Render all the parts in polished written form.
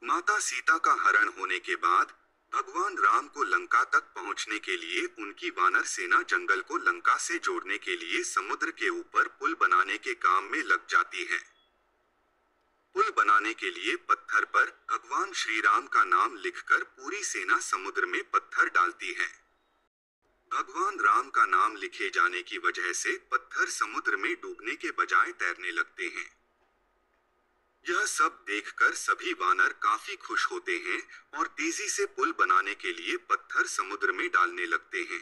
माता सीता का हरण होने के बाद भगवान राम को लंका तक पहुंचने के लिए उनकी वानर सेना जंगल को लंका से जोड़ने के लिए समुद्र के ऊपर पुल बनाने के काम में लग जाती है। पुल बनाने के लिए पत्थर पर भगवान श्री राम का नाम लिखकर पूरी सेना समुद्र में पत्थर डालती है। भगवान राम का नाम लिखे जाने की वजह से पत्थर समुद्र में डूबने के बजाय तैरने लगते हैं। यह सब देखकर सभी वानर काफी खुश होते हैं और तेजी से पुल बनाने के लिए पत्थर समुद्र में डालने लगते हैं।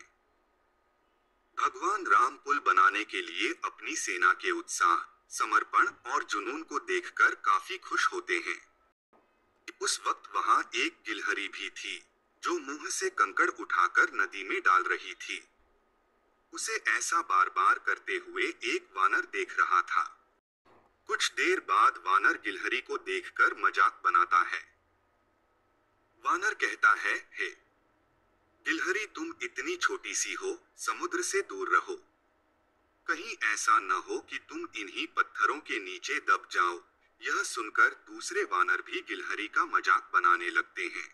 भगवान राम पुल बनाने के लिए अपनी सेना के उत्साह, समर्पण और जुनून को देखकर काफी खुश होते हैं। उस वक्त वहां एक गिलहरी भी थी जो मुंह से कंकड़ उठाकर नदी में डाल रही थी। उसे ऐसा बार बार करते हुए एक वानर देख रहा था। कुछ देर बाद वानर गिलहरी को देखकर मजाक बनाता है। वानर कहता है, हे गिलहरी, तुम इतनी छोटी सी हो, समुद्र से दूर रहो। कहीं ऐसा न हो कि तुम इन्हीं पत्थरों के नीचे दब जाओ। यह सुनकर दूसरे वानर भी गिलहरी का मजाक बनाने लगते हैं।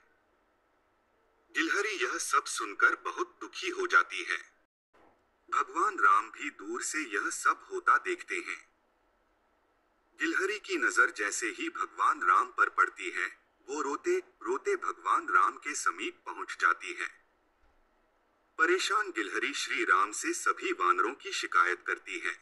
गिलहरी यह सब सुनकर बहुत दुखी हो जाती है। भगवान राम भी दूर से यह सब होता देखते हैं। गिलहरी की नजर जैसे ही भगवान राम पर पड़ती है, वो रोते रोते भगवान राम के समीप पहुंच जाती है। परेशान गिलहरी श्री राम से सभी वानरों की शिकायत करती है।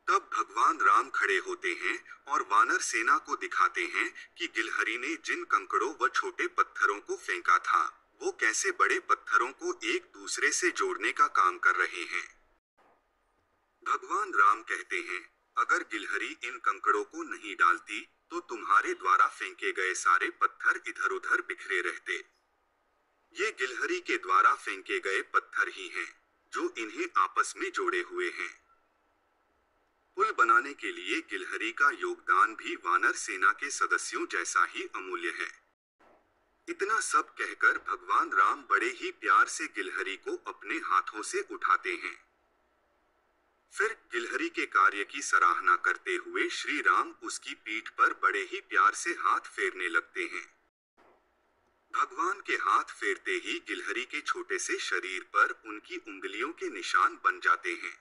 तब भगवान राम खड़े होते हैं और वानर सेना को दिखाते हैं कि गिलहरी ने जिन कंकड़ों व छोटे पत्थरों को फेंका था, वो कैसे बड़े पत्थरों को एक दूसरे से जोड़ने का काम कर रहे हैं। भगवान राम कहते हैं, अगर गिलहरी इन कंकड़ों को नहीं डालती तो तुम्हारे द्वारा फेंके गए सारे पत्थर इधर उधर बिखरे रहते। ये गिलहरी के द्वारा फेंके गए पत्थर ही हैं जो इन्हें आपस में जोड़े हुए हैं। पुल बनाने के लिए गिलहरी का योगदान भी वानर सेना के सदस्यों जैसा ही अमूल्य है। इतना सब कहकर भगवान राम बड़े ही प्यार से गिलहरी को अपने हाथों से उठाते हैं। फिर गिलहरी के कार्य की सराहना करते हुए श्री राम उसकी पीठ पर बड़े ही प्यार से हाथ फेरने लगते हैं। भगवान के हाथ फेरते ही गिलहरी के छोटे से शरीर पर उनकी उंगलियों के निशान बन जाते हैं।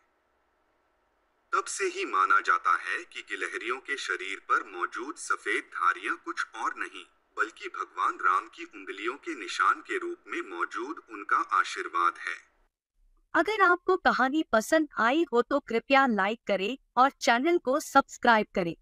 तब से ही माना जाता है कि गिलहरियों के शरीर पर मौजूद सफेद धारियां कुछ और नहीं बल्कि भगवान राम की उंगलियों के निशान के रूप में मौजूद उनका आशीर्वाद है। अगर आपको कहानी पसंद आई हो तो कृपया लाइक करें और चैनल को सब्सक्राइब करें।